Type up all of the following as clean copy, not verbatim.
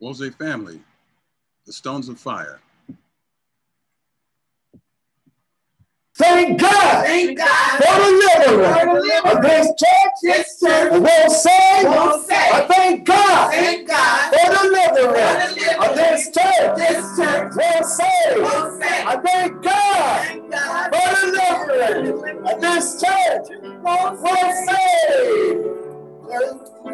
Jose family, the Stones of Fire. Thank God, for the deliverance of this church. I won't say, I thank God, for the deliverance of this church. Won't say, I thank God, for the deliverance of this church. Won't say,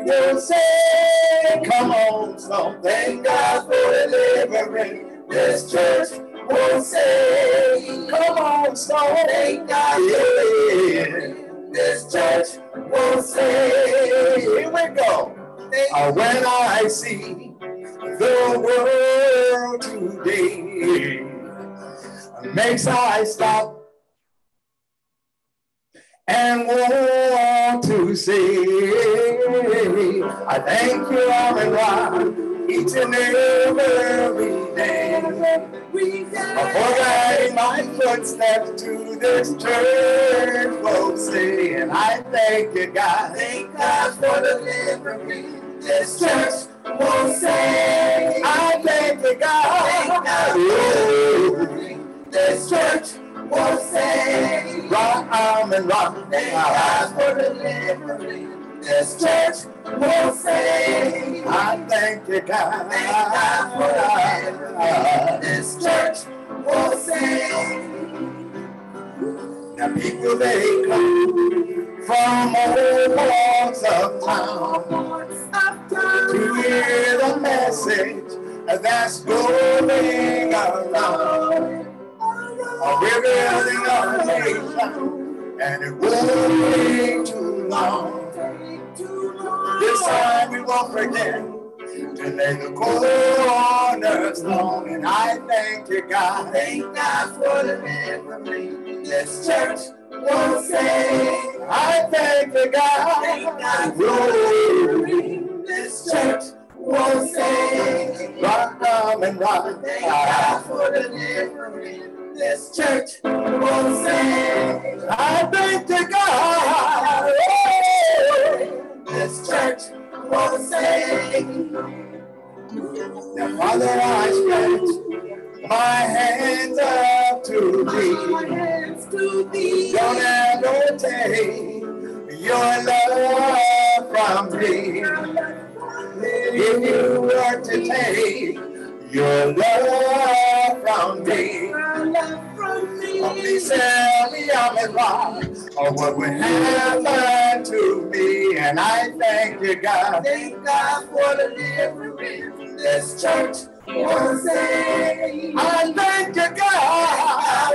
you'll say, come on, so thank God for delivering this church. Won't say, come on, so thank God, yeah. This church won't say, here we go. When I see the world today, makes I stop and want to say, I thank you, Lord, each and every day. For guiding my footsteps to this church, folks say, and I thank you, God. Thank God for delivering this church. Won't say, I thank you, God. Thank God for delivering this church. Won't say, rock arm and rock. Thank God for delivering this church. Won't say, I thank you, God. Thank God for delivering this church. Won't say. Now people, they come from all parts of town to hear the message that's going around. We're building our nation, and it won't take too long. This time we won't forget to lay the cornerstone, and I thank you, God. Thank God for delivering this church. Won't say, I thank you, God. Thank God for delivering this church. Won't say, rock, come and rock. Thank God for delivering this church. Won't say, I thank you, God. This church won't say. Now, Father, I stretch my hands up to thee. Don't ever take your love from me. If you were to take your love from me, please tell me I'm in wrong, or what would happen to me. And I thank you, God. Thank God for delivering this church. Won't say, I thank you, God.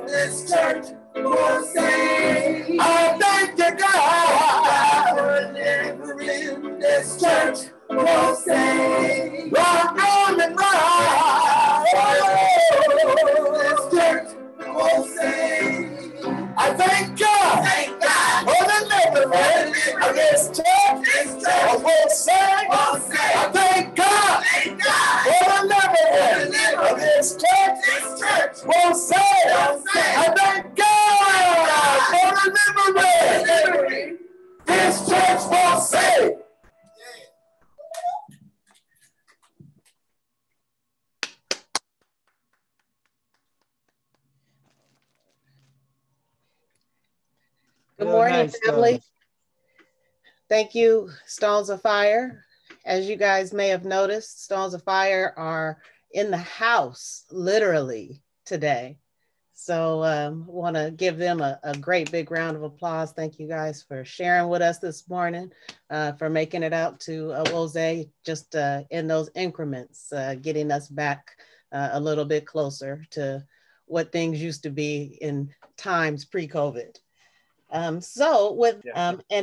This church won't say, I thank you, God. For delivering this church. Won't say, rock on and rock. This church won't say, I thank God for the deliverance of this church. I won't say, I thank God for the deliverance of this church. Won't say, I thank God for the deliverance. This church won't say. Good morning, family. Thank you, Stones of Fire. As you guys may have noticed, Stones of Fire are in the house, literally, today. So want to give them a great big round of applause. Thank you guys for sharing with us this morning, for making it out to Jose, just in those increments, getting us back a little bit closer to what things used to be in times pre-COVID. And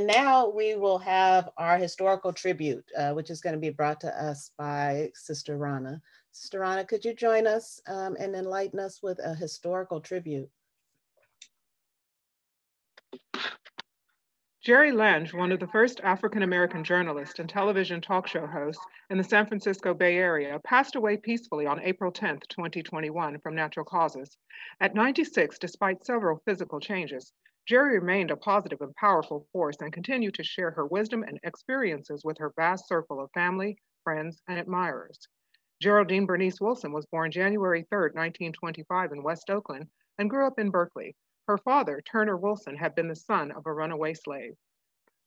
now we will have our historical tribute, which is going to be brought to us by Sister Rana. Sister Rana, could you join us and enlighten us with a historical tribute? Jerry Lynch, one of the first African-American journalists and television talk show hosts in the San Francisco Bay Area, passed away peacefully on April 10, 2021 from natural causes. At 96, despite several physical changes, Jerry remained a positive and powerful force and continued to share her wisdom and experiences with her vast circle of family, friends, and admirers. Geraldine Bernice Wilson was born January 3, 1925 in West Oakland and grew up in Berkeley. Her father, Turner Wilson, had been the son of a runaway slave.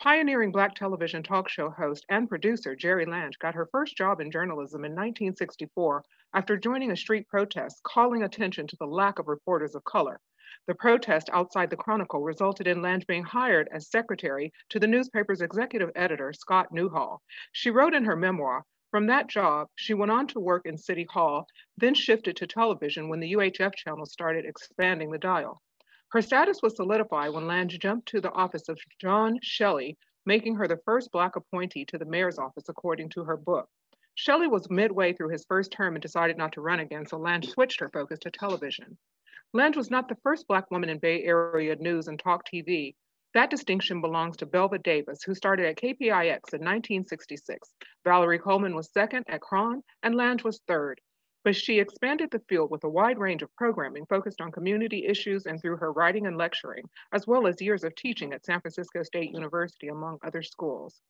Pioneering Black television talk show host and producer Jerry Lynch got her first job in journalism in 1964 after joining a street protest calling attention to the lack of reporters of color. The protest outside the Chronicle resulted in Lange being hired as secretary to the newspaper's executive editor, Scott Newhall. She wrote in her memoir, from that job, she went on to work in City Hall, then shifted to television when the UHF channel started expanding the dial. Her status was solidified when Lange jumped to the office of John Shelley, making her the first Black appointee to the mayor's office, according to her book. Shelley was midway through his first term and decided not to run again, so Lange switched her focus to television. Lange was not the first Black woman in Bay Area news and talk TV. That distinction belongs to Belva Davis, who started at KPIX in 1966. Valerie Coleman was second at KRON, and Lange was third. But she expanded the field with a wide range of programming focused on community issues and through her writing and lecturing, as well as years of teaching at San Francisco State University, among other schools.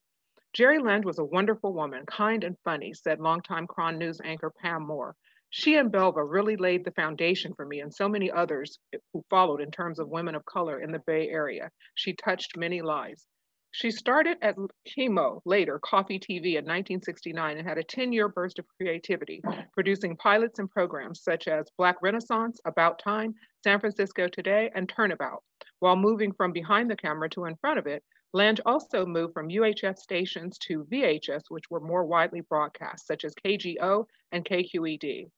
Jerry Lange was a wonderful woman, kind and funny, said longtime KRON News anchor Pam Moore. She and Belva really laid the foundation for me and so many others who followed in terms of women of color in the Bay Area. She touched many lives. She started at Chemo, later Coffee TV in 1969 and had a 10-year burst of creativity, producing pilots and programs such as Black Renaissance, About Time, San Francisco Today, and Turnabout. While moving from behind the camera to in front of it, Lange also moved from UHF stations to VHS, which were more widely broadcast, such as KGO and KQED.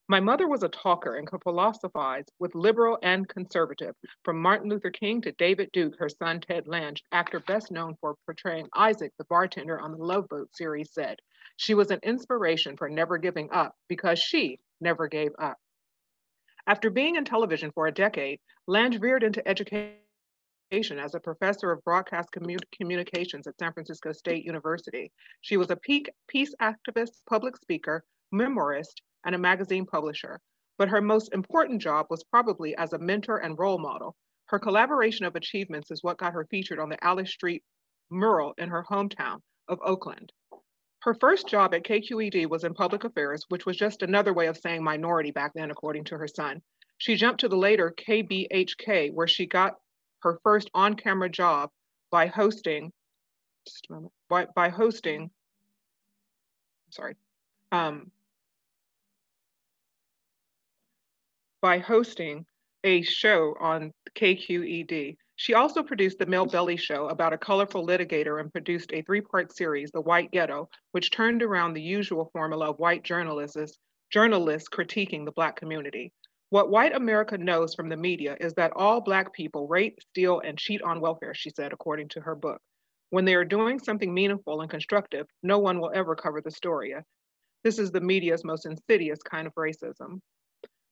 My mother was a talker and could philosophize with liberal and conservative, from Martin Luther King to David Duke, her son Ted Lange, actor best known for portraying Isaac, the bartender on the Love Boat series, said. She was an inspiration for never giving up because she never gave up. After being in television for a decade, Lange veered into education as a professor of broadcast communications at San Francisco State University. She was a peace activist, public speaker, memoirist, and a magazine publisher. But her most important job was probably as a mentor and role model. Her collaboration of achievements is what got her featured on the Alice Street mural in her hometown of Oakland. Her first job at KQED was in public affairs, which was just another way of saying minority back then, according to her son. She jumped to the later KBHK, where she got her first on-camera job by hosting, by hosting a show on KQED. She also produced the Mel Belly Show about a colorful litigator and produced a 3-part series, The White Ghetto, which turned around the usual formula of white journalists critiquing the Black community. What white America knows from the media is that all Black people rape, steal, and cheat on welfare, she said, according to her book. When they are doing something meaningful and constructive, no one will ever cover the story. This is the media's most insidious kind of racism.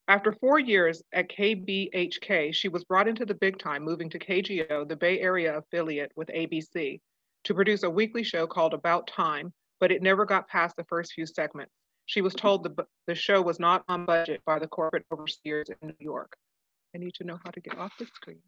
After 4 years at KBHK, she was brought into the big time, moving to KGO, the Bay Area affiliate with ABC, to produce a weekly show called About Time, but it never got past the first few segments. She was told the show was not on budget by the corporate overseers in New York. I need to know how to get off the screen.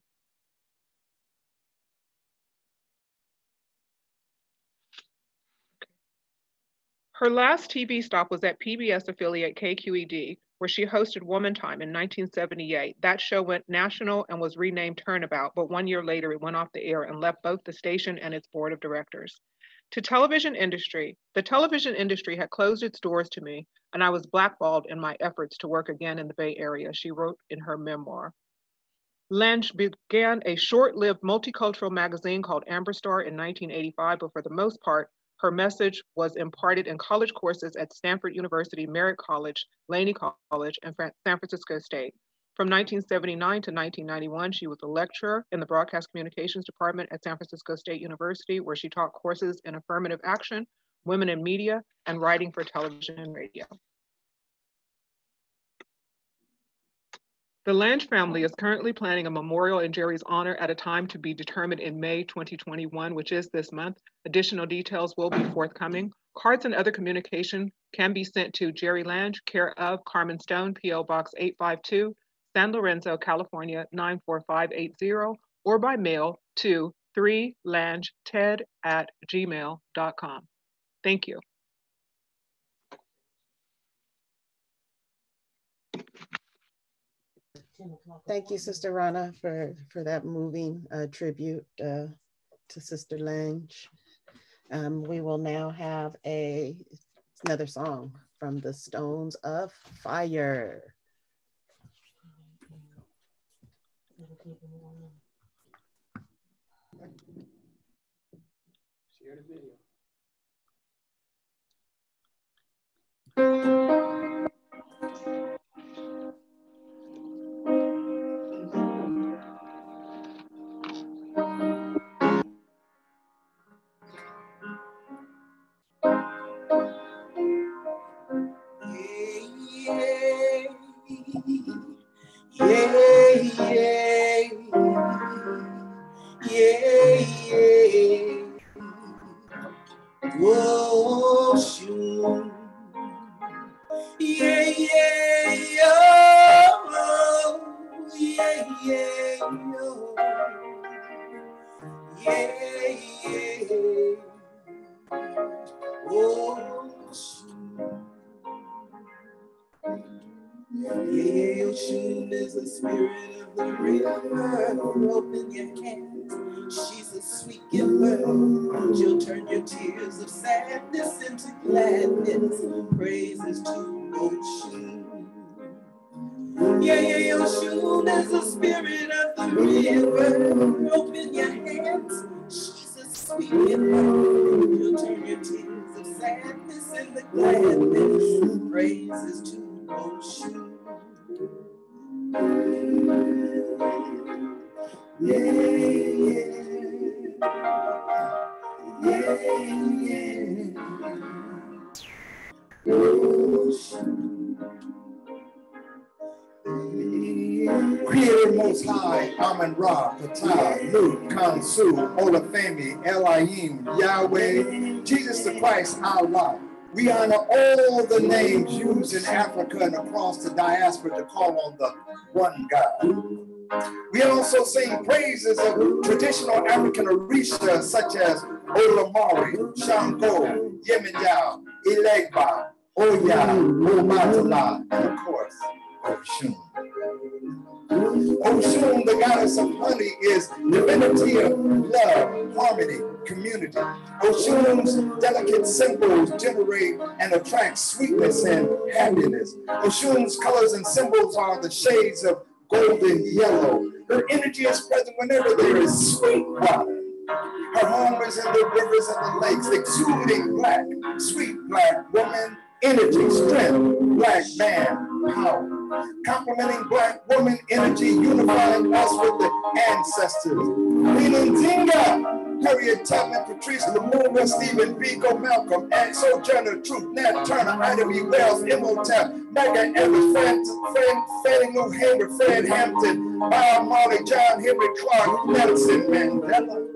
Her last TV stop was at PBS affiliate KQED, where she hosted Woman Time in 1978. That show went national and was renamed Turnabout, but 1 year later it went off the air and left both the station and its board of directors. The television industry had closed its doors to me, and I was blackballed in my efforts to work again in the Bay Area, she wrote in her memoir. Lange began a short-lived multicultural magazine called Amber Star in 1985, but for the most part, her message was imparted in college courses at Stanford University, Merritt College, Laney College, and San Francisco State. From 1979 to 1991, she was a lecturer in the Broadcast Communications Department at San Francisco State University, where she taught courses in affirmative action, women in media, and writing for television and radio. The Lange family is currently planning a memorial in Jerry's honor at a time to be determined in May 2021, which is this month. Additional details will be forthcoming. Cards and other communication can be sent to Jerry Lange, care of Carmen Stone, P.O. Box 852, San Lorenzo, California 94580, or by mail to 3langeted@gmail.com. Thank you. Thank you, Sister Rana, for that moving tribute to Sister Lynch. We will now have another song from the Stones of Fire. Share the video. Whoa, shoot. Yeah, yeah, yo. Yeah, yeah, yo. Yeah, yeah. Oh, shoot. Yeah, Ocean is the spirit of the river. Open your hands. She's a sweet giver. She'll turn your tears of sadness into gladness. Praises to Ocean. Yeah, Ocean is the spirit of the river. Open your hands. She's a sweet giver. She'll turn your tears of sadness into gladness. Praises to Ocean. Creator Most High, Amen Ra, Ptah, Lut, Kansu, Olafemi, Elohim, Yahweh, Jesus the Christ, Allah. We honor all the names used in Africa and across the diaspora to call on the one God. We also sing praises of traditional African orishas such as Olamari, Shango, Yeminya, Ilegba, Oya, Obatala, and of course, Oshun. Oshun, the goddess of honey, is divinity of love, harmony, community. Oshun's delicate symbols generate and attract sweetness and happiness. Oshun's colors and symbols are the shades of golden yellow. Her energy is present whenever there is sweet water. Her home is in the rivers and the lakes, exuding black, sweet black woman, energy, strength, black man, power. Complementing black woman energy, unifying us with the ancestors. Leaning Zinga, Harriet Tubman, Patrice Lumumba, Stephen Biko, Malcolm, and Sojourner Truth, Nat Turner, Ida B. Wells, Imhotep, Megan Evans, Fannie Lou Hamer, Fred Hampton, Bob Marley, John Henry Clark, Nelson Mandela.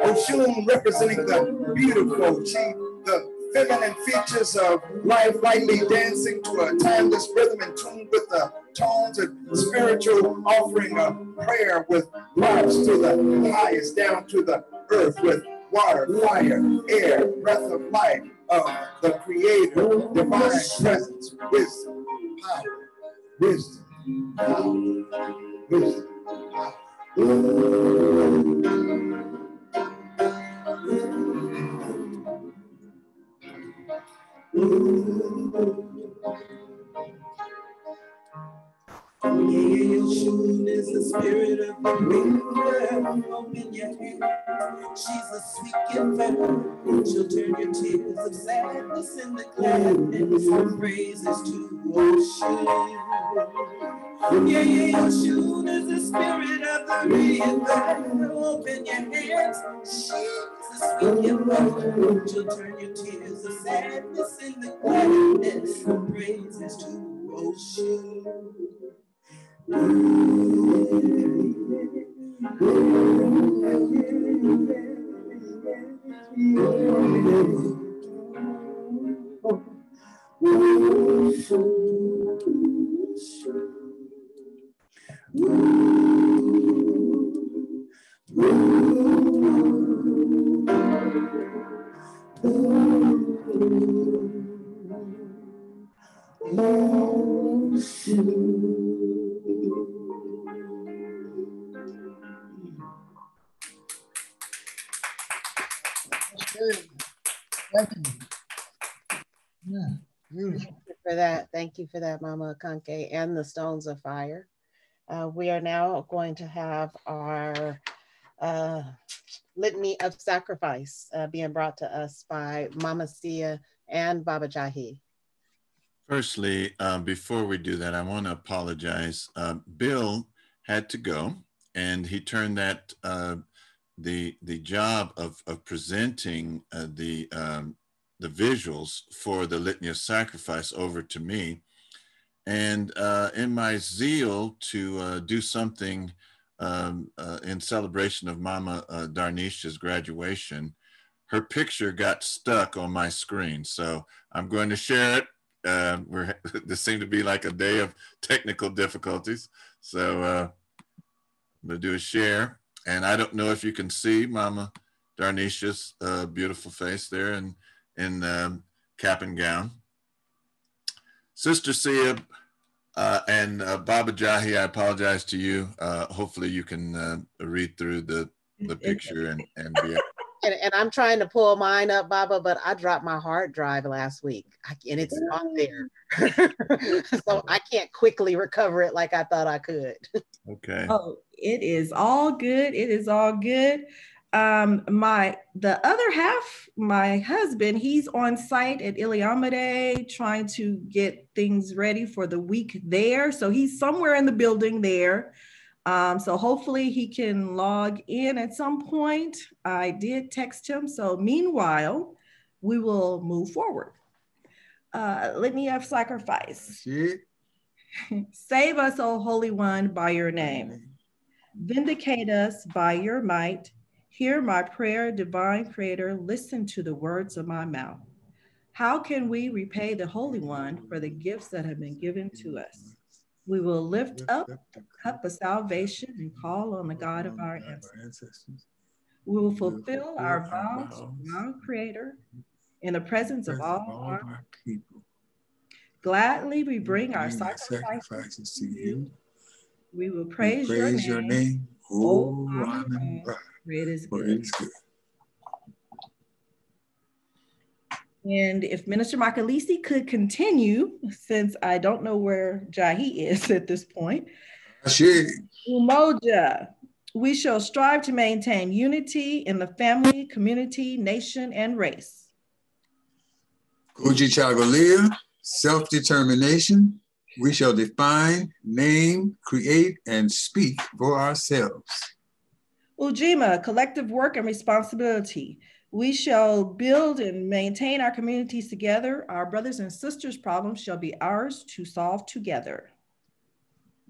Oshun representing the beautiful, the feminine features of life, lightly dancing to a timeless rhythm in tune with the tones and spiritual offering of prayer with props to the highest, down to the earth with water, fire, air, breath of life of the Creator, divine presence, wisdom, power, wisdom, power, wisdom, power. Oshun is the spirit of the river. Open your hands. She's a sweet giver. She'll turn your tears of sadness into gladness. Praises to Oshun. Oshun is the spirit of the river. Open your hands. She's a sweet giver. She'll turn your tears of sadness into gladness. Praises to Oshun. Yeah, beautiful. Thank you for that. Thank you for that, Mama Akanke and the Stones of Fire. We are now going to have our Litany of Sacrifice being brought to us by Mama Sia and Baba Jahi. Firstly, before we do that, I want to apologize. Bill had to go, and he turned that the job of presenting the visuals for the Litany of Sacrifice over to me. And in my zeal to do something in celebration of Mama Darnisha's graduation, her picture got stuck on my screen. So I'm going to share it. There seemed to be like a day of technical difficulties. So I'm going to do a share. And I don't know if you can see Mama Darnisha's beautiful face there in cap and gown. Sister Sia and Baba Jahi, I apologize to you. Hopefully you can read through the picture and be able. And I'm trying to pull mine up, Baba, but I dropped my hard drive last week and it's not there. So I can't quickly recover it like I thought I could. Okay. Oh, it is all good. It is all good. The other half, my husband, he's on site at Iliamade trying to get things ready for the week there. So he's somewhere in the building there. So hopefully he can log in at some point. I did text him. So meanwhile, we will move forward. Litany of Sacrifice. Save us, O Holy One, by your name. Vindicate us by your might. Hear my prayer, divine Creator. Listen to the words of my mouth. How can we repay the Holy One for the gifts that have been given to us? We will lift up the cup of salvation and call on the God of our ancestors. We will fulfill our vows to our Creator in the presence of all our people. Gladly we bring our sacrifices to you. We will praise your name. Oh, Amen. For it is good. And if Minister Makalisi could continue, since I don't know where Jahi is at this point. Umoja, we shall strive to maintain unity in the family, community, nation, and race. Kujichagulia, self-determination. We shall define, name, create, and speak for ourselves. Ujima, collective work and responsibility. We shall build and maintain our communities together. Our brothers and sisters' problems shall be ours to solve together.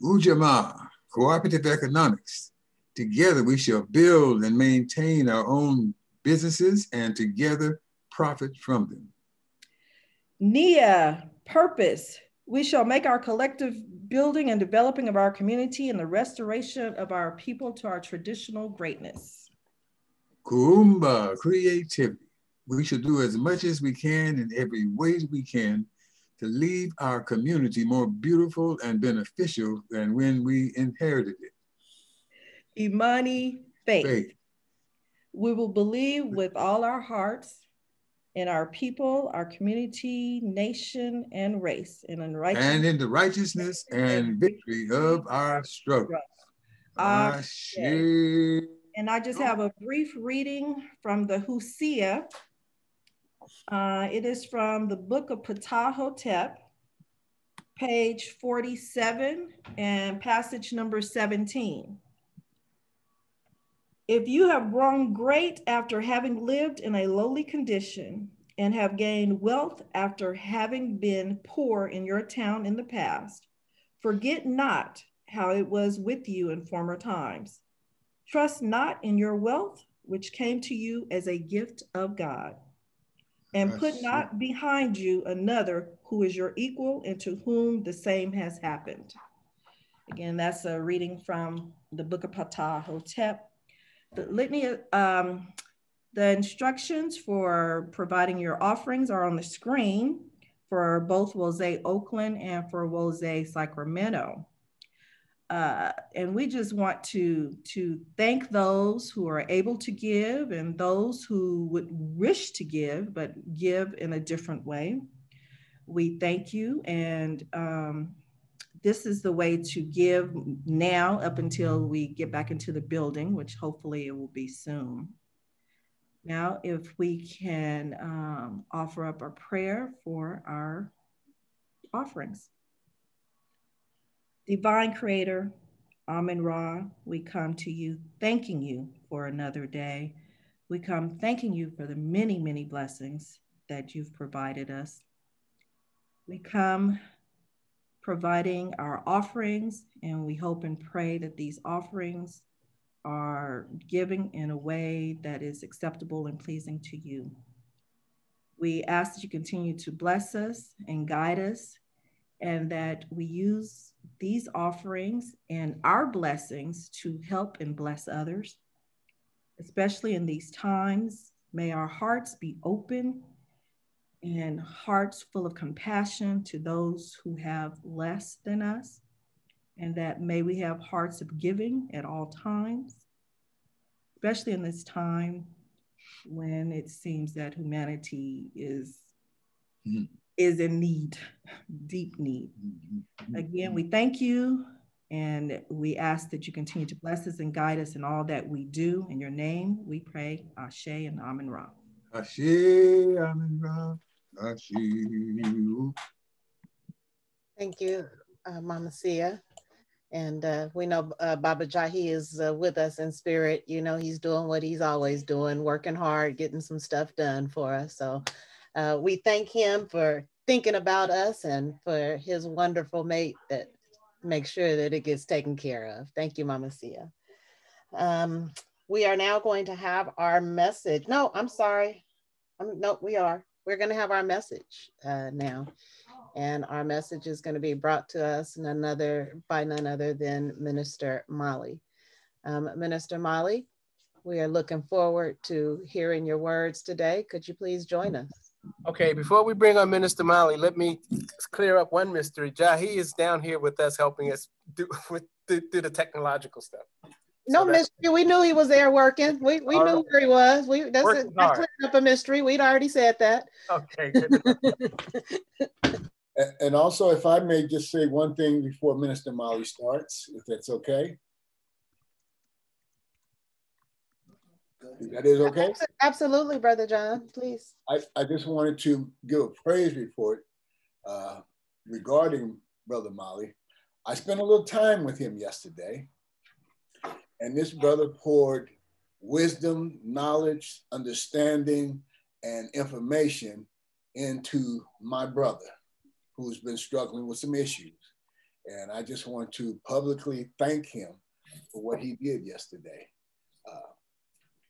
Ujamaa, cooperative economics. Together we shall build and maintain our own businesses and together profit from them. Nia, purpose. We shall make our collective building and developing of our community and the restoration of our people to our traditional greatness. Kuumba, creativity. We shall do as much as we can in every way we can to leave our community more beautiful and beneficial than when we inherited it. Imani, faith. We will believe with all our hearts in our people, our community, nation, and race, and in the righteousness and victory of our struggle. And I just have a brief reading from the Hosea. It is from the book of Ptah-hotep, page 47 and passage number 17. If you have grown great after having lived in a lowly condition and have gained wealth after having been poor in your town in the past, forget not how it was with you in former times. Trust not in your wealth, which came to you as a gift of God. And put not behind you another who is your equal and to whom the same has happened. Again, that's a reading from the book of Ptah-hotep. The litany, the instructions for providing your offerings are on the screen for both Wose Oakland and for Wose Sacramento. And we just want to thank those who are able to give and those who would wish to give, but give in a different way. We thank you. And this is the way to give now up until we get back into the building, which hopefully it will be soon. Now, if we can offer up our prayer for our offerings. Divine Creator, Amen-Ra, we come to you thanking you for another day. We come thanking you for the many, many blessings that you've provided us. We come providing our offerings, and we hope and pray that these offerings are given in a way that is acceptable and pleasing to you. We ask that you continue to bless us and guide us, and that we use these offerings and our blessings to help and bless others, especially in these times. May our hearts be open and hearts full of compassion to those who have less than us, and that may we have hearts of giving at all times, especially in this time when it seems that humanity is in need, deep need. Again, we thank you, and we ask that you continue to bless us and guide us in all that we do. In your name, we pray, Ashe and Amen-Ra. Ashe, Amen-Ra, Ashe. Thank you, Mama Sia. And we know Baba Jahi is with us in spirit. You know, he's doing what he's always doing, working hard, getting some stuff done for us. So we thank him for thinking about us and for his wonderful mate that makes sure that it gets taken care of. Thank you, Mama Sia. We are now going to have our message. No, I'm sorry. No, we are. We're going to have our message now. And our message is going to be brought to us by none other than Minister Mallie. Minister Mallie, we are looking forward to hearing your words today. Could you please join us? Okay, before we bring on Minister Mallie, let me clear up one mystery. Jahi is down here with us, helping us do the technological stuff. No mystery. We knew he was there working. We knew where he was. That cleared up a mystery. We'd already said that. Okay, good. And also, if I may just say one thing before Minister Mallie starts, if that's okay. That is okay? Absolutely, Brother John, please. I just wanted to give a praise report regarding Brother Mallie. I spent a little time with him yesterday, and this brother poured wisdom, knowledge, understanding, and information into my brother, who's been struggling with some issues. And I just want to publicly thank him for what he did yesterday.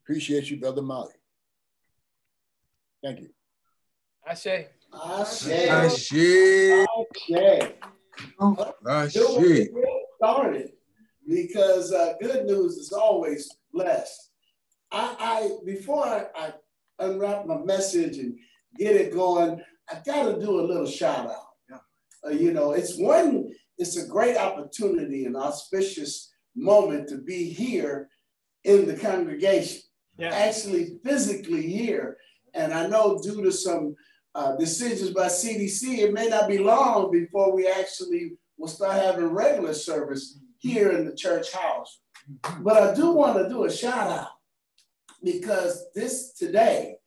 Appreciate you, Brother Mallie. Thank you. Ashe. Ashe. Ashe. Ashe. Started because good news is always blessed. Before I unwrap my message and get it going, I got to do a little shout out. You know, it's a great opportunity, an auspicious moment to be here in the congregation, actually physically here. And I know due to some decisions by CDC, it may not be long before we actually will start having regular service here in the church house. But I do want to do a shout out because today,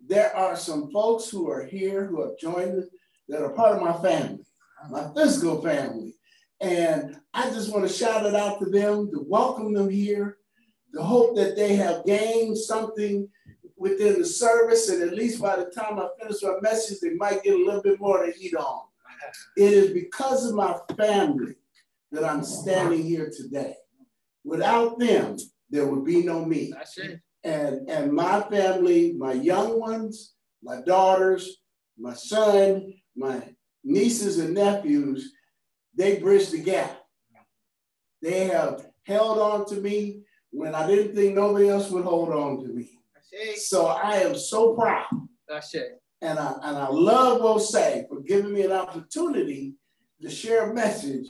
there are some folks who are here who have joined us that are part of my family, my physical family. And I just want to shout it out to them, to welcome them here, to hope that they have gained something within the service. And at least by the time I finish my message, they might get a little bit more to eat on. It is because of my family that I'm standing here today. Without them, there would be no me. That's it. And my family, my young ones, my daughters, my son, my nieces and nephews, they bridge the gap. They have held on to me when I didn't think nobody else would hold on to me. So I am so proud. That's it. And I love Jose for giving me an opportunity to share a message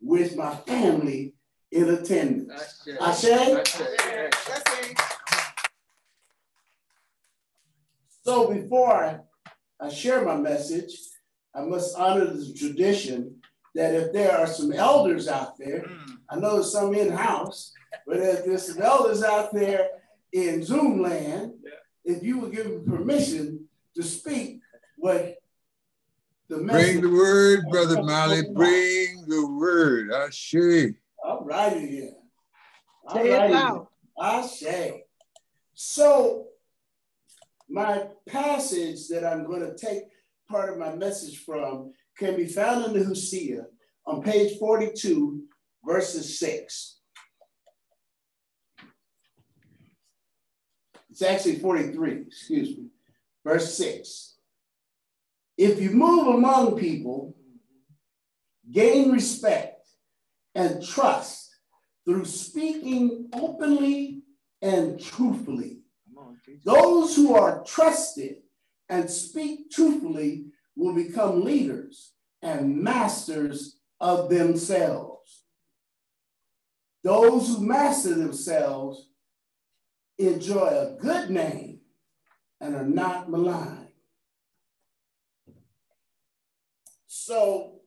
with my family in attendance. Ashe? So before I share my message, I must honor the tradition that if there are some elders out there, I know there's some in-house, but if there's some elders out there in Zoom land, if you would give me permission to speak what the message. Bring the word, Brother Mallie, bring the word. Ashe. All righty then. All righty. Ashe. So my passage that I'm going to take part of my message from can be found in the Hosea on page 42, verses 6. It's actually 43, excuse me. Verse 6. If you move among people, gain respect and trust through speaking openly and truthfully. Those who are trusted and speak truthfully will become leaders and masters of themselves. Those who master themselves enjoy a good name and are not maligned. So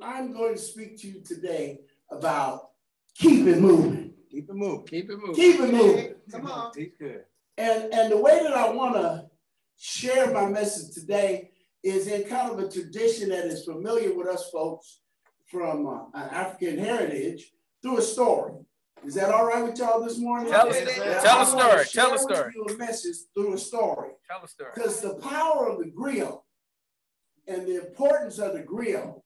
I'm going to speak to you today about keep it moving. Keep it moving. Keep it moving. Keep it moving. Come on. He's good. And the way that I want to share my message today is in kind of a tradition that is familiar with us folks from an African heritage through a story. Is that all right with y'all this morning? Tell a story. Tell a story. A message through a story. Tell a story. Because the power of the griot and the importance of the griot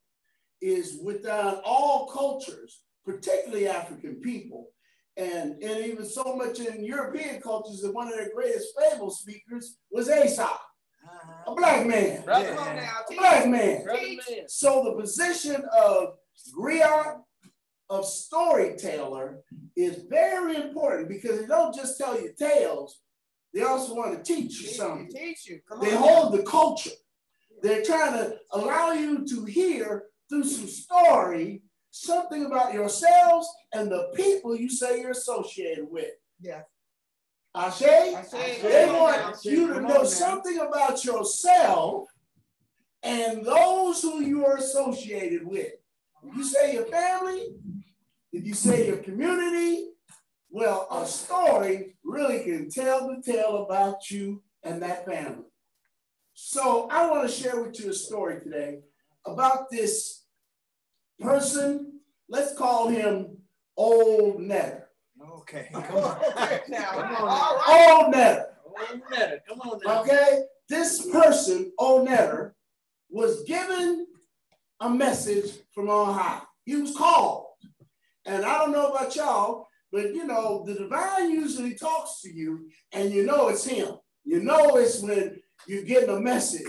is within all cultures, particularly African people, and even so much in European cultures that one of their greatest fable speakers was Aesop, a black man. A black man. So the position of griot, of storyteller, is very important because they don't just tell you tales, they also want to teach you something. They hold the culture. They're trying to allow you to hear through some story something about yourselves and the people you say you're associated with. Yeah. Ashe? They want you to know something about yourself and those who you are associated with. If you say your family, if you say your community, well, a story really can tell the tale about you and that family. So I want to share with you a story today about this person. Let's call him Old Netter. Okay, come on. Old Netter. Old Netter, come on now. Okay, this person, Old Netter, was given a message from on high. He was called. And I don't know about y'all, but you know, the divine usually talks to you and you know it's him. You know it's when you're getting a message.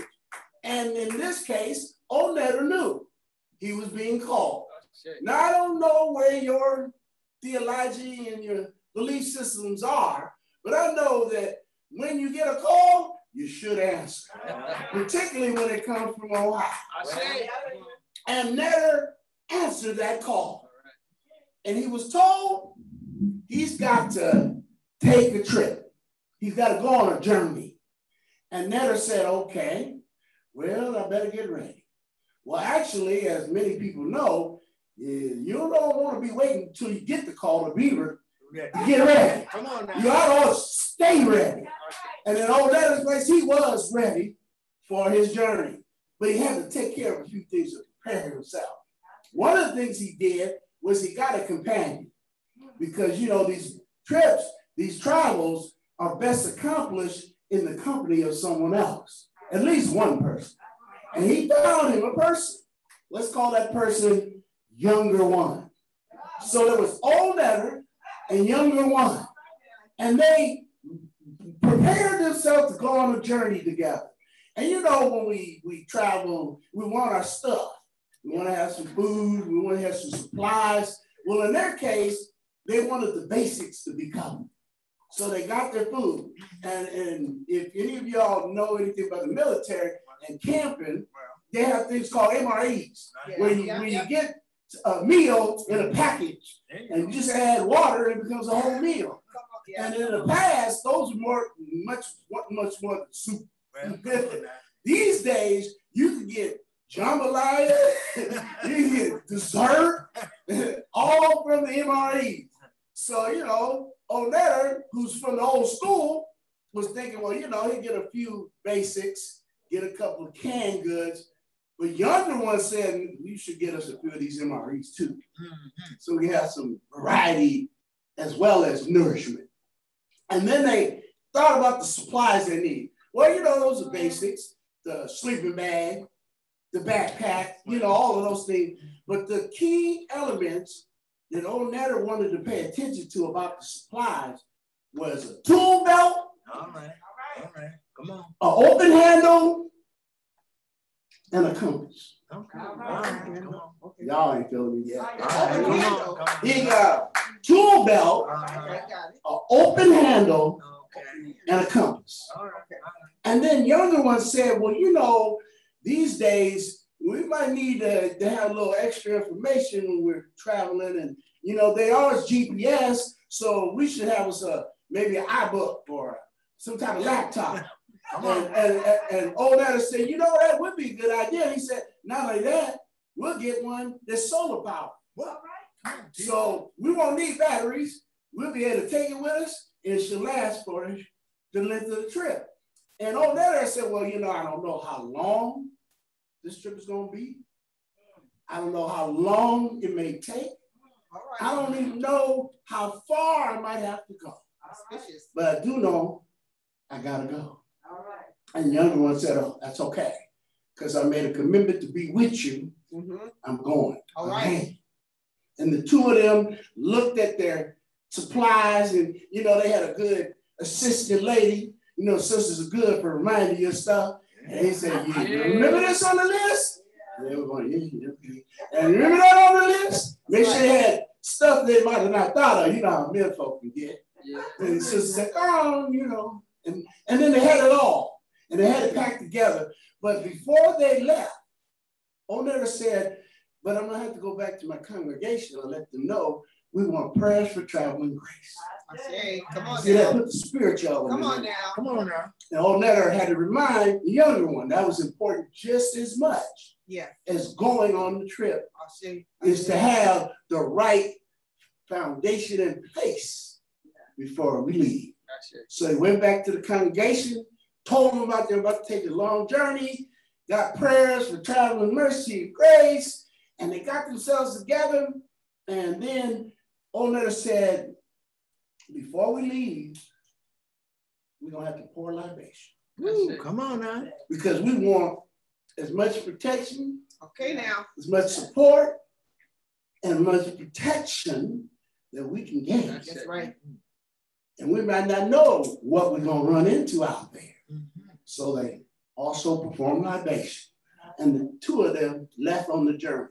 And in this case, Old Netter knew he was being called. Now, I don't know where your theology and your belief systems are, but I know that when you get a call, you should answer, particularly when it comes from on high. And Netter answered that call. And he was told he's got to take a trip. He's got to go on a journey. And Netter said, okay, well, I better get ready. Well, actually, as many people know, you don't want to be waiting until you get the call to be ready. Get ready. Come on now. You ought to stay ready. And in Old Netter's place, he was ready for his journey. But he had to take care of a few things to prepare himself. One of the things he did was he got a companion. Because, you know, these trips, these travels are best accomplished in the company of someone else. At least one person. And he found him a person. Let's call that person Younger One. So there was Old Netter and Younger One. And they prepared themselves to go on a journey together. And you know, when we travel, we want our stuff. We want to have some food. We want to have some supplies. Well, in their case, they wanted the basics to be covered. So they got their food. And if any of y'all know anything about the military and camping, they have things called MREs, where you get a meal in a package and you just add water and it becomes a whole meal. And in the past, those were much more than soup. These days, you can get jambalaya, you can get dessert, all from the MREs. So, you know, Onetta, who's from the old school, was thinking, well, you know, he'd get a few basics, get a couple of canned goods. But younger one said, you should get us a few of these MREs too. So we have some variety as well as nourishment. And then they thought about the supplies they need. Well, you know, those are basics, the sleeping bag, the backpack, you know, all of those things. But the key elements that Onetta wanted to pay attention to about the supplies was a tool belt, all right, come on, an open handle, and a compass. Okay. All right. Come on. Okay. Y'all ain't feeling me yet. Right. He got a tool belt, an open handle, and a compass. And then younger ones said, well, you know, these days, we might need to have a little extra information when we're traveling. And, you know, they are GPS, so we should have us maybe an iBook or some type of laptop. And Onetta said, you know, that would be a good idea. He said, not only that, we'll get one that's solar powered. Well, so we won't need batteries. We'll be able to take it with us, and it should last for the length of the trip. And Onetta said, well, you know, I don't know how long this trip is going to be. I don't know how long it may take. I don't even know how far I might have to go. But I do know I got to go. And the younger one said, oh, that's okay. Because I made a commitment to be with you. I'm going. All right. And the two of them looked at their supplies, and, you know, they had a good assistant lady. You know, sisters are good for reminding you of stuff. And he said, you remember this on the list? And they were going, yeah. And remember that on the list? Make sure they had stuff they might have not thought of. You know how men folk can get. And the sister said, oh, you know. And then they had it all. And they had it packed together. But before they left, Onetta said, but I'm going to have to go back to my congregation and let them know we want prayers for traveling grace. I say, come on See, now. that put the spiritual Come on now. Come on now. And Onetta had to remind the younger one that was important just as much as going on the trip. Is to have the right foundation in place before we leave. So they went back to the congregation, told them about they're about to take a long journey, got prayers for traveling mercy and grace, and they got themselves together. And then Onetta said, before we leave, we're going to have to pour libation. Ooh, come on now. Because we want as much protection, as much support, and as much protection that we can get. That's right. And we might not know what we're going to run into out there. So they also performed libation. And the two of them left on the journey.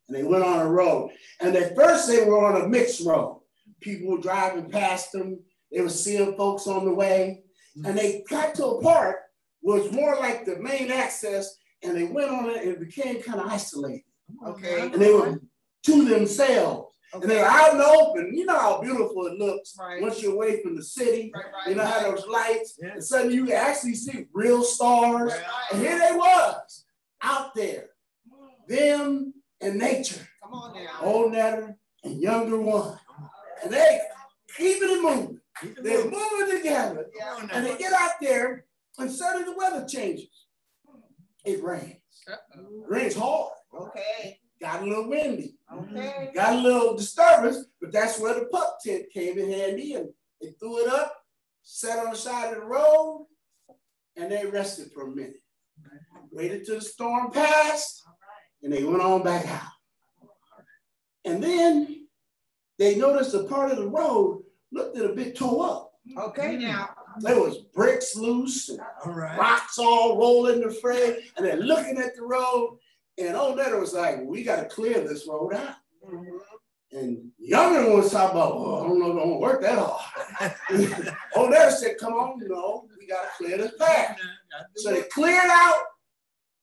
And they went on a road. And at first they were on a mixed road. People were driving past them. They were seeing folks on the way. And they got to a part where it's more like the main access. And they went on it and it became kind of isolated. And they were to themselves. And they're out in the open. You know how beautiful it looks once you're away from the city. You know how those lights. And suddenly you actually see real stars. And here they was out there. Them and nature. Come on now. Onetta and younger one. And they keeping it moving. They're moving together. And they get out there and suddenly the weather changes. It rains. It rains hard. Got a little windy. Got a little disturbance, but that's where the pup tent came in handy, and they threw it up, sat on the side of the road, and they rested for a minute. Waited till the storm passed, and they went on back out. And then they noticed a part of the road looked a bit tore up. Now. There was bricks loose, and rocks all rolling the fray, and they're looking at the road. And Onetta was like, we got to clear this road out. And younger one was talking about, I don't know if it won't work that hard. Onetta said, come on, no, we got to clear this path. So they cleared out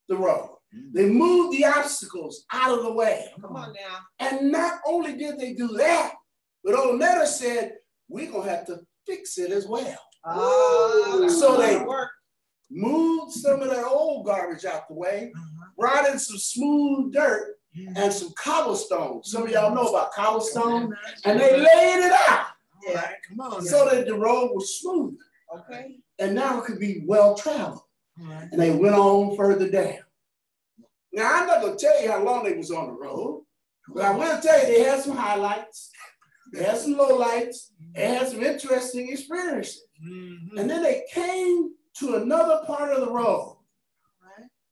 the road. They moved the obstacles out of the way. Come on now. And not only did they do that, but old Netta said, we're going to have to fix it as well. So they moved some of that old garbage out the way, brought in some smooth dirt and some cobblestone. Some of y'all know about cobblestone. And they laid it out. Yeah, come on. So that the road was smooth. Okay. And now it could be well traveled. And they went on further down. Now, I'm not going to tell you how long they was on the road, but I will tell you they had some highlights, they had some lowlights, they had some interesting experiences. And then they came to another part of the road,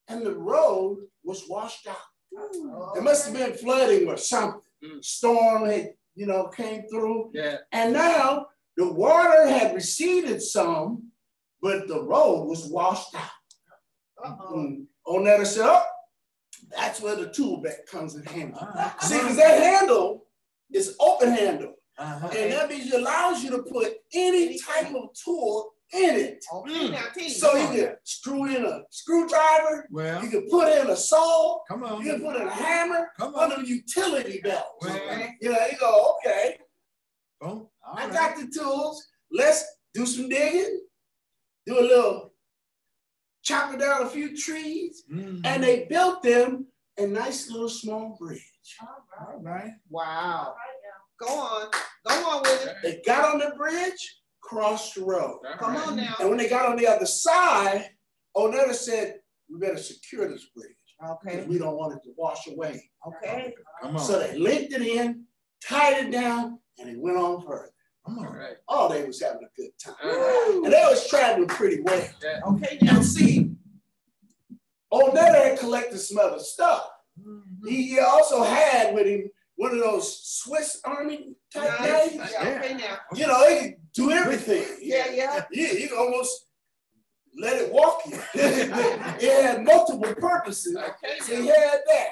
and the road was washed out. It must have been flooding or something. Storm had, came through. Yeah. And now the water had receded some, but the road was washed out. Onetta said, oh, that's where the tool belt comes in handy. See, because that handle is open handle. And that means it allows you to put any type of tool in it. So you can screw in a screwdriver, you can put in a saw, you can put in a hammer, under the utility belt. You go, okay, I got the tools. Let's do some digging, do a little chopping down a few trees, and they built them a nice little small bridge. All right. Wow. Go on with it. They got on the bridge, crossed the road. Come on now. And when they got on the other side, Onetta said, we better secure this bridge. Okay. We don't want it to wash away. Okay. Come on. So they linked it in, tied it down, and it went on further. All right. Oh, they was having a good time. And they was traveling pretty well. Yeah. Okay, now see, Onetta had collected some other stuff. He also had with him one of those Swiss Army type guys. Yeah. Okay, now. They can do everything. Yeah, you can almost let it walk you. It had multiple purposes. Okay, so he had that.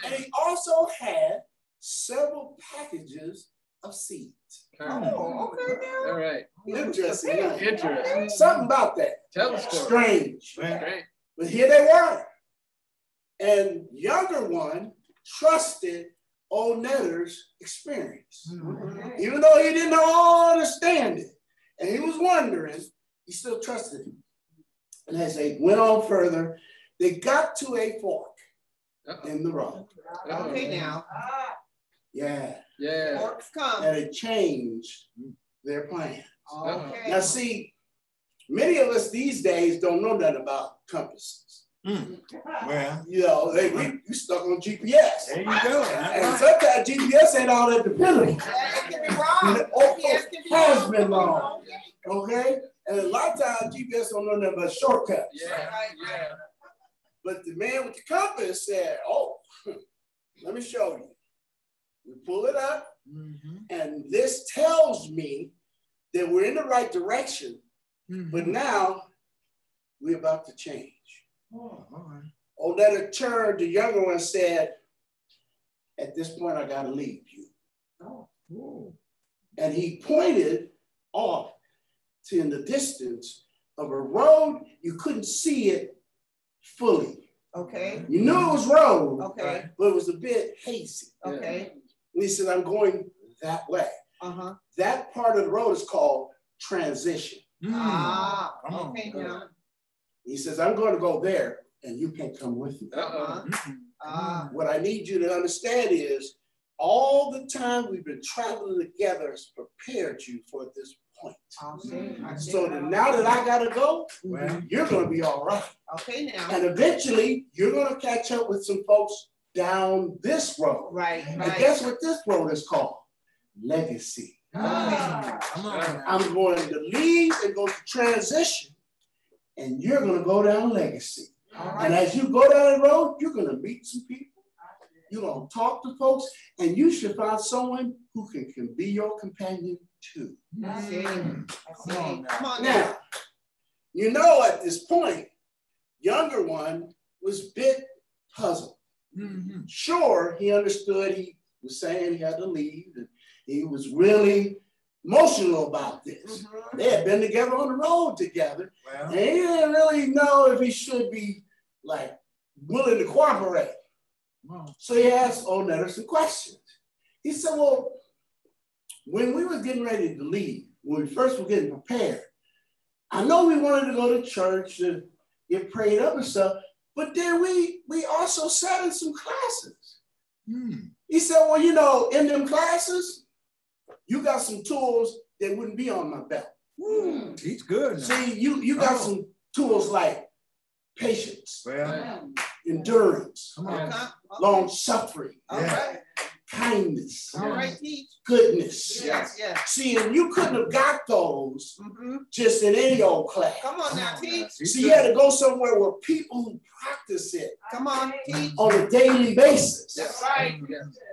And he also had several packages of seeds. Oh, okay, now. All right. Interesting. Interesting. Something about that. Tell us. Strange. Right. But here they were. And younger one trusted Onetta's experience. Even though he didn't all understand it, and he was wondering, he still trusted him. And as they went on further, they got to a fork in the road. Okay, now. Yeah. Forks come. And it changed their plans. Okay. Now see, many of us these days don't know nothing about compasses. Well, we stuck on GPS. There you go. And sometimes GPS ain't all that dependable. It can be wrong. It has been wrong. Okay? And a lot of times GPS don't know nothing but shortcuts. Yeah. But the man with the compass said, oh, let me show you. We pull it up, and this tells me that we're in the right direction, but now we're about to change. Onetta turned, the younger one said, at this point, I got to leave you. And he pointed off to in the distance of a road. You couldn't see it fully. Okay. You knew it was road, but it was a bit hazy. Okay. And he said, I'm going that way. That part of the road is called transition. Okay. Now. He says, I'm going to go there, and you can't come with me. What I need you to understand is all the time we've been traveling together has prepared you for this point. So now that I got to go, you're going to be all right. Okay, now. And eventually, you're going to catch up with some folks down this road. Right. And guess what this road is called? Legacy. I'm going to leave and go to transition, and you're going to go down legacy. And as you go down the road, you're going to meet some people. You're going to talk to folks, and you should find someone who can be your companion too. Come on now. At this point, younger one was a bit puzzled. Sure, he understood he was saying he had to leave, and he was really emotional about this. They had been together on the road together, and he didn't really know if he should be like willing to cooperate. So he asked Old Netter some questions. He said, well, when we were getting ready to leave, when we first were getting prepared, I know we wanted to go to church and get prayed up and stuff, but then we also sat in some classes. He said, well, you know, in them classes, you got some tools that wouldn't be on my belt. He's good now. See, you got some tools like patience, endurance, long suffering, kindness, goodness. See, and you couldn't have got those just in any old class. Come on now, teach. See, you had to go somewhere where people who practice it Come on, teach. on a daily basis. That's right.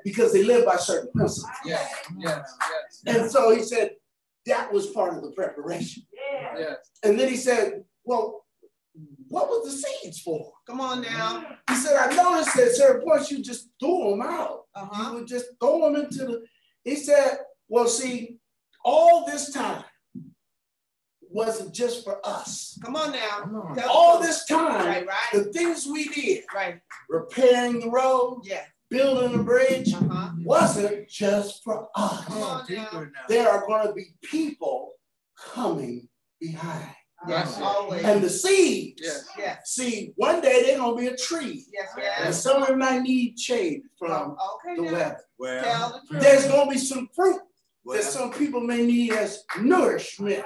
Because they live by certain principles. And so he said that was part of the preparation. And then he said, well, what was the seeds for? Come on now. He said, I noticed that at certain points you just threw them out. You would just throw them into the, he said, well, see, all this time wasn't just for us. Come on now. All this time, the things we did, repairing the road, building a bridge, wasn't just for us. There are going to be people coming behind. Always. And the seeds, see, one day they're going to be a tree. And some of them might need shade from the weather. There's going to be some fruit that some people may need as nourishment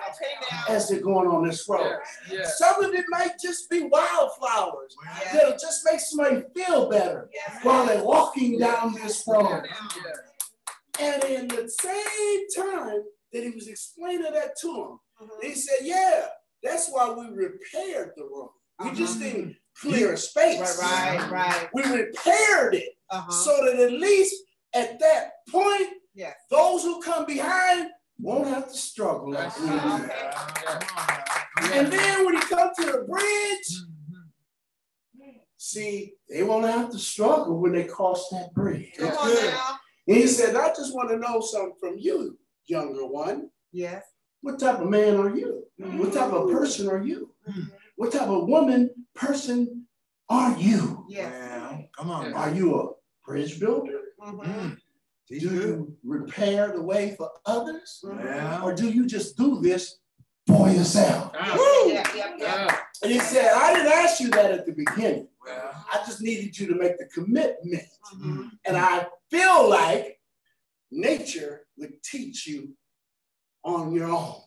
as they're going on this road. Some of it might just be wildflowers that'll just make somebody feel better while they're walking down this road. And in the same time that he was explaining that to them, he said, yeah, that's why we repaired the road. We just didn't clear a space. We repaired it so that at least at that point, those who come behind won't have to struggle like we do. And then when you come to the bridge, see, they won't have to struggle when they cross that bridge. Come on now. And he said, I just want to know something from you, younger one. What type of man are you? What type of person are you? What type of woman, person are you? Come on. Are you a bridge builder? Do you repair the way for others? Or do you just do this for yourself? And he said, I didn't ask you that at the beginning. I just needed you to make the commitment. And I feel like nature would teach you on your own.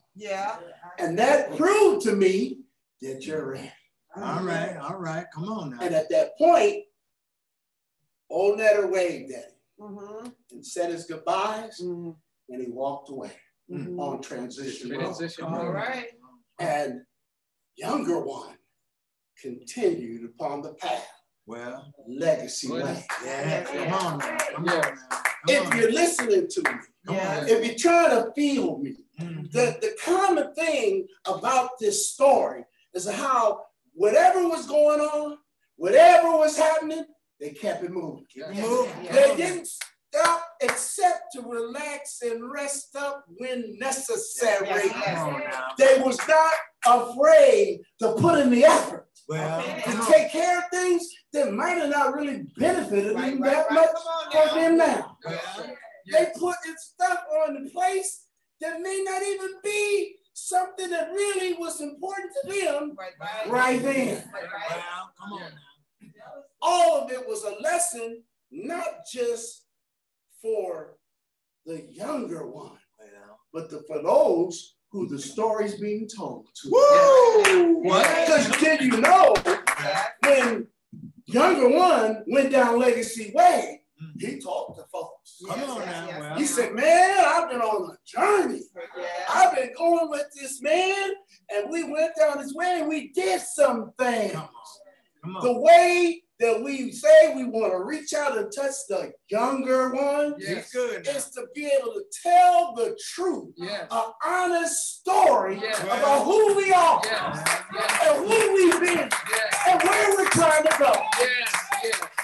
And that proved to me that you're ready. All right. Come on now. And at that point, Old Netter waved at him and said his goodbyes, and he walked away on transition road. And younger one continued upon the path. Legacy way. Come on now. Come on now. If you're listening to me, if you're trying to feel me, the common thing about this story is how whatever was going on, whatever was happening, they kept it moving. They didn't stop except to relax and rest up when necessary. They was not afraid to put in the effort to take care of things that might have not really benefited them that much for them now. They put stuff on the place that may not even be something that really was important to them right then. Come on. All of it was a lesson, not just for the younger one, but for those who the story's being told to. Because did you know when younger one went down Legacy Way, he talked to folks. Come on now. He said, man, I've been on a journey. I've been going with this man, and we went down this way and we did some things. Come on. The way that we say we want to reach out and touch the younger one is to be able to tell the truth, an honest story about who we are and who we've been and where we're trying to go.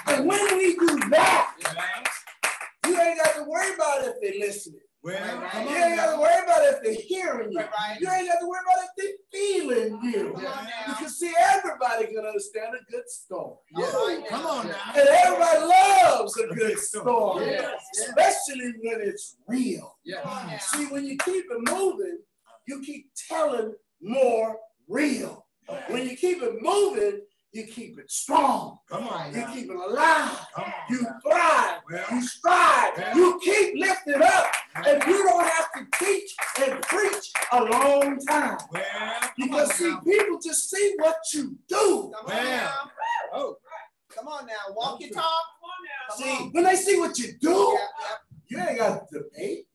And when we do that, you ain't got to worry about if they're listening. You ain't got to worry about if they're hearing you. You ain't got to worry about if they're feeling you. Because see, everybody can understand a good story. a good story, especially when it's real. See, when you keep it moving, you keep telling more real. When you keep it moving, you keep it strong. You keep it alive. You thrive. You strive. You keep lifting up. And you don't have to teach and preach a long time. Because see, people just see what you do. Come on now, walk your talk. Come on now. See, when they see what you do, you ain't got to debate.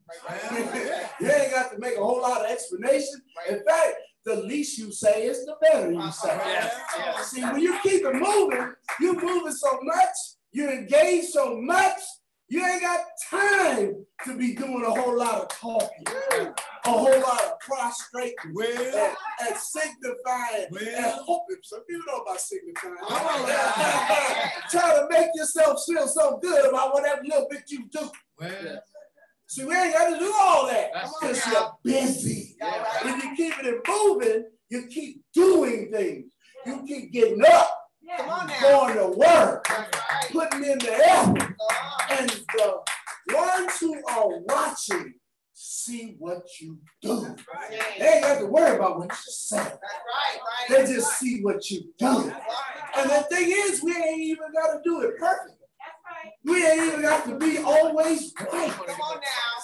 You ain't got to make a whole lot of explanation. In fact, the least you say is the better you say. See, when you keep it moving, you're moving so much, you engage so much, you ain't got time to be doing a whole lot of talking, a whole lot of prostrating and signifying and hoping. Some people know about signifying. Try to make yourself feel so good about whatever little bit you do. See, we ain't got to do all that because you're busy. When you keep it moving, you keep doing things. You keep getting up, going to work, putting in the effort. And the ones who are watching see what you do. They ain't got to worry about what you say. They just see what you do. And the thing is, we ain't even got to do it perfect. We ain't even got to be always right.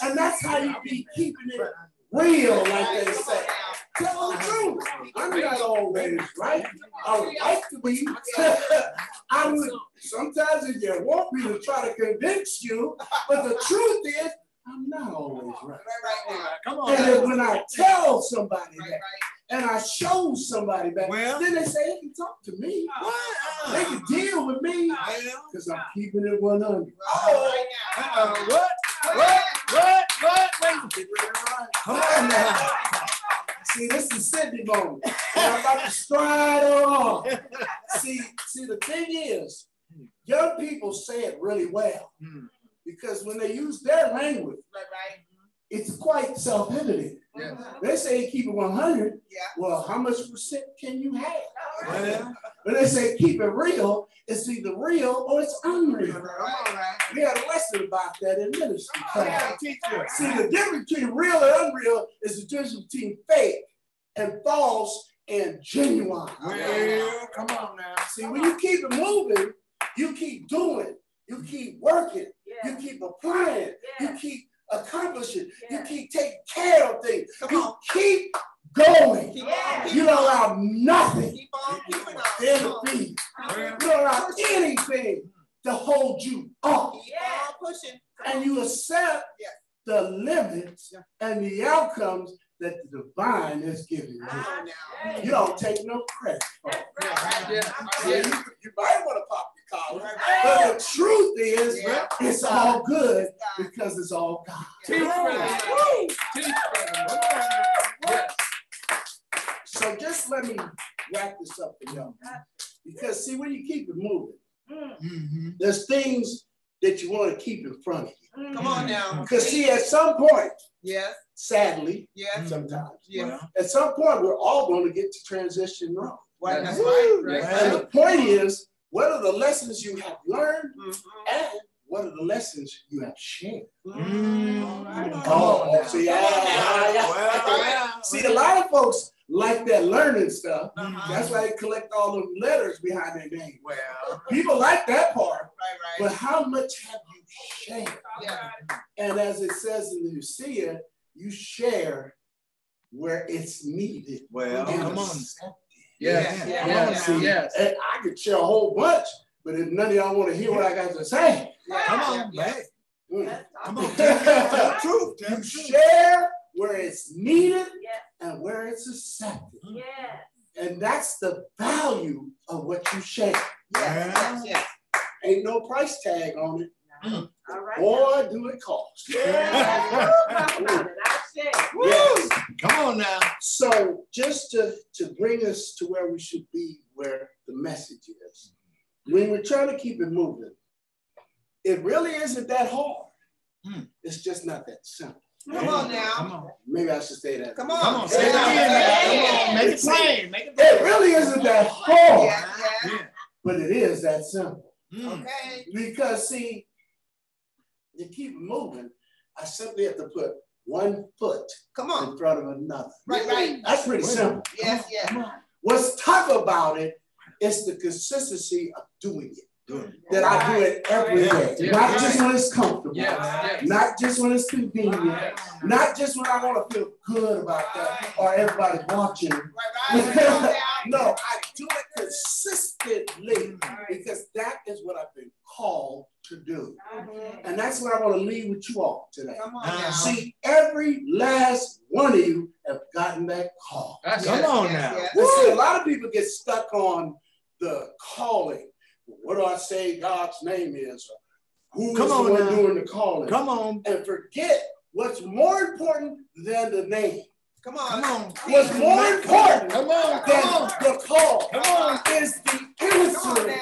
And that's how you be keeping it real, like they say. Tell the truth. I'm not always right. I would like to be. I would sometimes if you want me to try to convince you, but the truth is, I'm not always right. Come on. And then when I tell somebody that, and I show somebody that, then they say they can talk to me. They can deal with me because I'm keeping it 100. What? Come on now. See, this is Sydney moment. I'm about to stride on. See, the thing is, young people say it really well because when they use their language, it's quite self-evident. They say keep it 100. Well, how much percent can you have? When they say keep it real, it's either real or it's unreal. We had a lesson about that in ministry. See, the difference between real and unreal is the difference between fake and false and genuine. Come on now. See, when you keep it moving, you keep doing, you keep working, you keep applying, you keep accomplishing, you keep taking care of things, you keep going. You don't allow nothing to interfere. You don't allow anything to hold you up. And you accept the limits and the outcomes that the divine has given you. You don't take no credit for it. You might want to pop your collar, but the truth is, it's all good because it's all God. So just let me wrap this up for y'all. Because see, when you keep it moving, there's things that you want to keep in front of you. Come on now. Because see, at some point, sadly, sometimes, at some point, we're all going to get to transition wrong. That's right. And the point is, what are the lessons you have learned and what are the lessons you have shared? See, a lot of folks like that learning stuff. That's why they collect all them letters behind their name. People like that part, but how much have you shared? And as it says in the Lucia, you share where it's needed. Come on. And I could share a whole bunch, but if none of y'all want to hear what I got to say, come on, man. Come on, tell the truth. You share where it's needed and where it's accepted. And that's the value of what you share. Ain't no price tag on it. All right. Boy, do it cost. Come on now. So just to bring us to where we should be, where the message is, when we're trying to keep it moving, it really isn't that hard. It's just not that simple. Come on now. Come on. Maybe I should say that. Come on. Say it again. Come on. Make it plain. It really isn't that hard. But it is that simple. Okay. Because see, to keep it moving, I simply have to put one foot in front of another. Right. That's pretty simple. Yes. What's tough about it is the consistency of doing it. That I do it every day. Not just when it's comfortable. Not just when it's convenient. Not just when I want to feel good about that or everybody's watching. No, I do it consistently because that is what I've been called to do. And that's what I want to leave with you all today. See, every last one of you have gotten that call. Come on now. See, a lot of people get stuck on the calling. What do I say God's name is? Who is the one doing the calling? Come on. And forget what's more important than the name. Come on. What's more important than the call is the answer.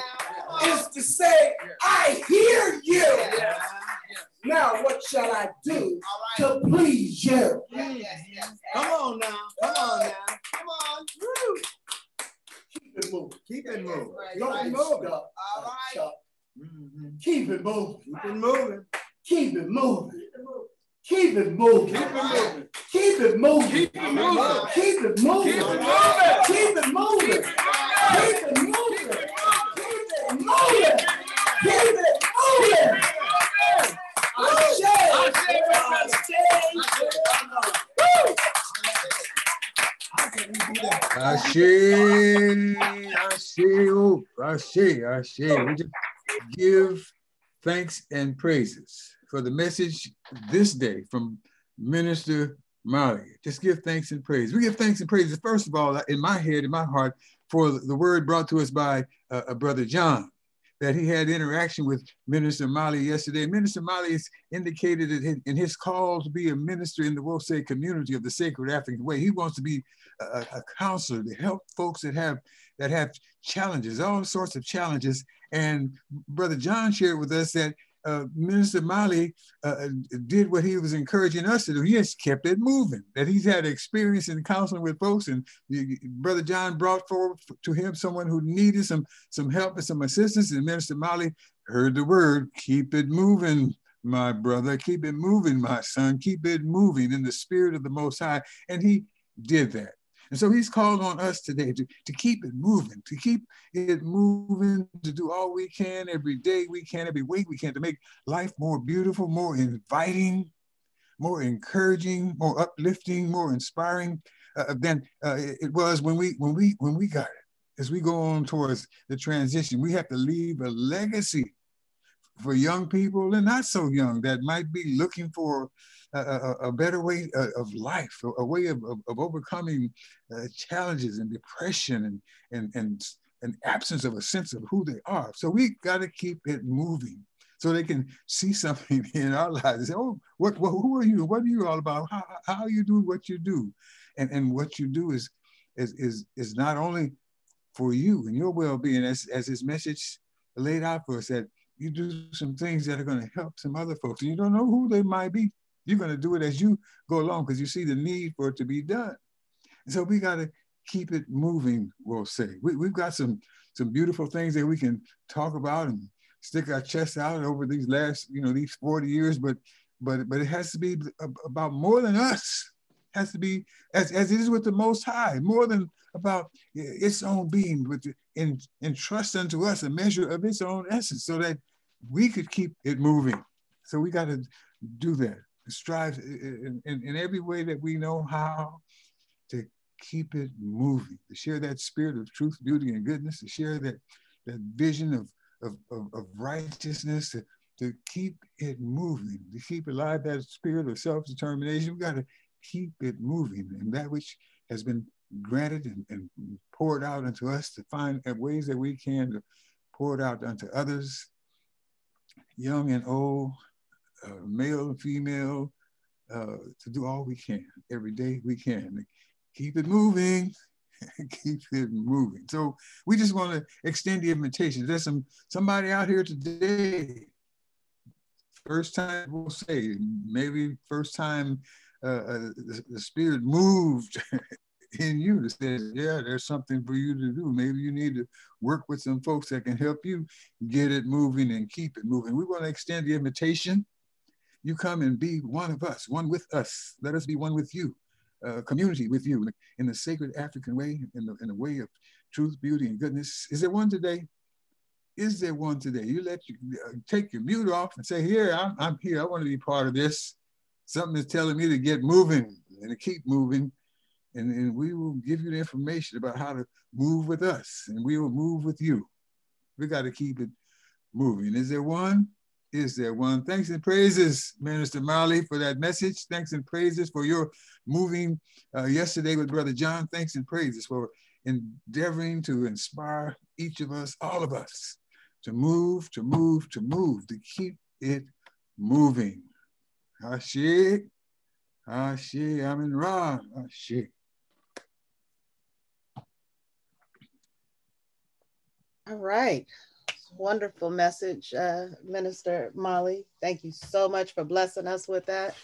Is to say, I hear you. Now, what shall I do to please you? Come on now. Woo. Keep it moving. Keep it moving. Don't move it. Keep it moving. Keep it moving. Keep it moving. Keep it moving. Keep it moving. Keep it moving. Keep it moving. Keep it moving. Keep it moving. Keep it moving. We just give thanks and praises for the message this day from Minister Mallie. Just give thanks and praise. We give thanks and praises, first of all, in my head, in my heart, for the word brought to us by Brother John, that he had interaction with Minister Mallie yesterday. Minister Mallie has indicated that in his call to be a minister in the Wosei community of the Sacred African Way, he wants to be a counselor to help folks that have challenges, all sorts of challenges. And Brother John shared with us that Minister Mallie did what he was encouraging us to do. He has kept it moving, that he's had experience in counseling with folks, and Brother John brought forward to him someone who needed some help and some assistance, and Minister Mallie heard the word, keep it moving, my brother, keep it moving, my son, keep it moving in the spirit of the Most High, and he did that. And so he's called on us today to keep it moving, to do all we can, every day we can, every week we can, to make life more beautiful, more inviting, more encouraging, more uplifting, more inspiring than it was when we got it. As we go on towards the transition, we have to leave a legacy for young people and not so young that might be looking for a better way of life, a way of overcoming challenges and depression and absence of a sense of who they are. So we got to keep it moving so they can see something in our lives and say, oh, who are you? What are you all about? How you do what you do? And what you do is not only for you and your well-being, as his message laid out for us, that you do some things that are going to help some other folks. And you don't know who they might be. You're going to do it as you go along because you see the need for it to be done. And so we got to keep it moving, we'll say. We've got some beautiful things that we can talk about and stick our chests out over these last, these 40 years, but it has to be about more than us. It has to be, as it is with the Most High, more than about its own being, entrust unto us a measure of its own essence so that we could keep it moving. So we got to do that, strive in every way that we know how to keep it moving, to share that spirit of truth, beauty, and goodness, to share that vision of righteousness, to keep it moving, to keep alive that spirit of self-determination. We got to keep it moving, and that which has been granted and poured out unto us, to find ways that we can to pour it out unto others, young and old, male and female, to do all we can every day we can. Keep it moving, keep it moving. So we just want to extend the invitation. There's somebody out here today, first time, we'll say, maybe first time the Spirit moved in you to say, yeah, there's something for you to do. Maybe you need to work with some folks that can help you get it moving and keep it moving. We want to extend the invitation you come and be one of us, one with us. Let us be one with you, community with you in the sacred African way, in the way of truth, beauty, and goodness. Is there one today? Is there one today? You let you take your mute off and say, here, I'm here. I want to be part of this. Something is telling me to get moving and to keep moving. And we will give you the information about how to move with us, and we will move with you. We got to keep it moving. Is there one? Is there one? Thanks and praises, Minister Mallie, for that message. Thanks and praises for your moving yesterday with Brother John. Thanks and praises for endeavoring to inspire each of us, all of us, to move, to move, to move, to keep it moving. Ashe, Ashe, Amen Ra, Ashe. All right. Wonderful message, Minister Mallie. Thank you so much for blessing us with that.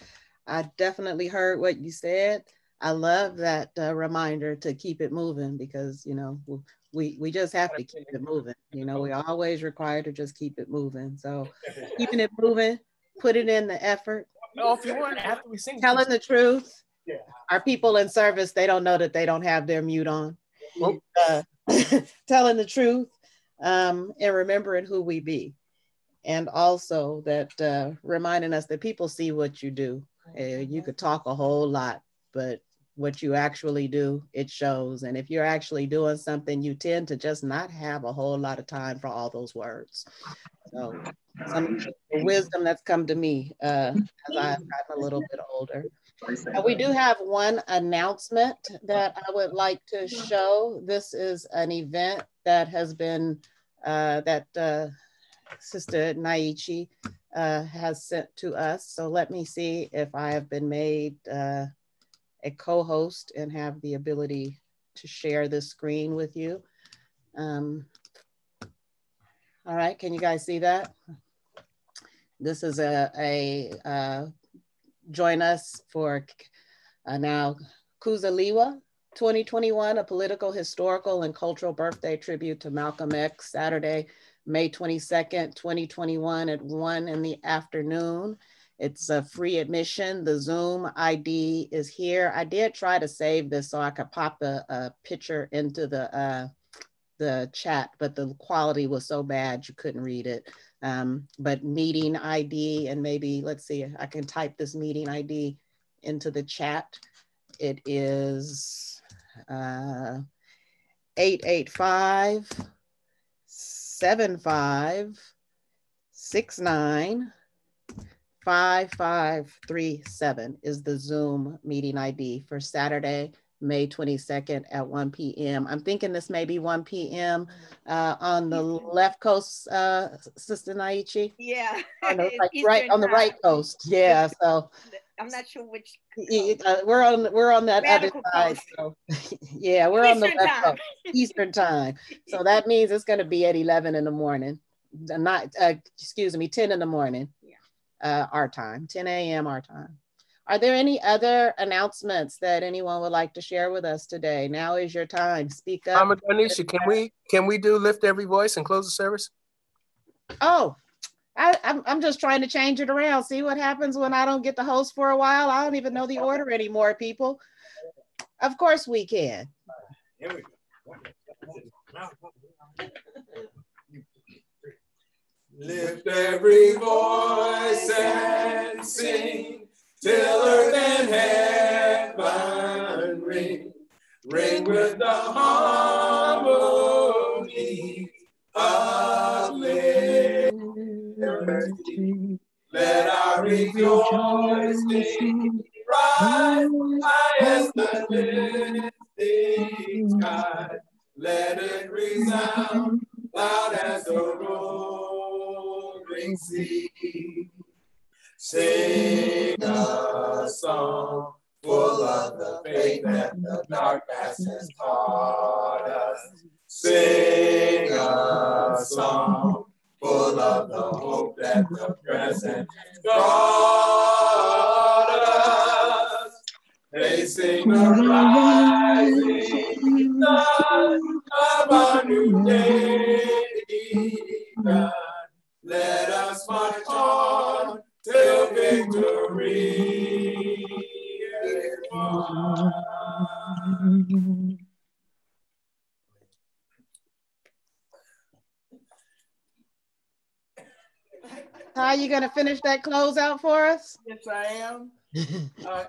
I definitely heard what you said. I love that reminder to keep it moving, because, you know, we just have to keep it moving. You know, we are always required to just keep it moving. So keeping it moving, put it in the effort. No, if you want, after we sing. Telling the truth. Yeah. Our people in service, they don't know that they don't have their mute on. Telling the truth. And remembering who we be, and also that reminding us that people see what you do. You could talk a whole lot, but what you actually do, it shows. And if you're actually doing something, you tend to just not have a whole lot of time for all those words. So some of the wisdom that's come to me as I've gotten a little bit older. We do have one announcement that I would like to show. This is an event that has been, that Sister Naichi has sent to us. So let me see if I have been made a co-host and have the ability to share this screen with you. All right, can you guys see that? This is a join us for now Kuzaliwa 2021, a political, historical, and cultural birthday tribute to Malcolm X, Saturday, May 22nd, 2021 at 1 in the afternoon. It's a free admission. The Zoom ID is here. I did try to save this so I could pop a picture into the chat, but the quality was so bad you couldn't read it. But meeting ID, and maybe, let's see, I can type this meeting ID into the chat. It is 885-7569-5537 is the Zoom meeting ID for Saturday, May 22nd at 1 p.m. I'm thinking this may be 1 p.m. On the left coast, Sister Naichi? Yeah. Right on the right coast. Yeah, so. I'm not sure which. We're on that other side. So, yeah, we're Eastern on the left coast, Eastern time. So that means it's going to be at 11 in the morning. Not, excuse me, 10 in the morning. Yeah. Our time, 10 a.m. our time. Are there any other announcements that anyone would like to share with us today? Now is your time. Speak up. Mama Donisha, can we do Lift Every Voice and close the service? Oh, I'm just trying to change it around. See what happens when I don't get the host for a while. I don't even know the order anymore, people. Of course we can. Here we go. Lift every voice and sing till earth and heaven ring. Ring with the harmony of liberty. Let our rejoicing rise high as the lifting sky. Let it resound loud as the roaring sea. Sing a song full of the faith that the dark past has taught us. Sing a song full of the hope that the present brought us. Facing the rising sun of our new day. Let us march on till victory you going to finish that close out for us? Yes, I am.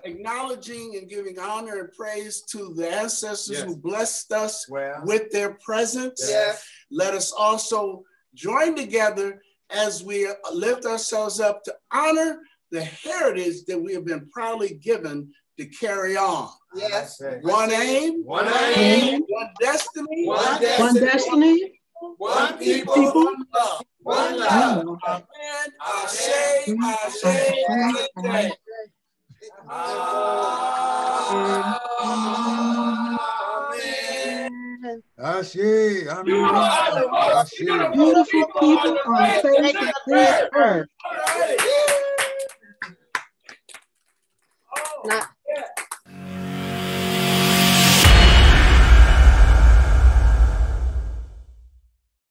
Acknowledging and giving honor and praise to the ancestors who blessed us with their presence. Yes. Let us also join together as we lift ourselves up to honor the heritage that we have been proudly given to carry on. Yes. One aim, one destiny, one destiny, one people, one love. One love. Amen. Ashe, ashe, ashe. Amen. Ashe, amen. Ashe. Beautiful people on the face of this earth. Now,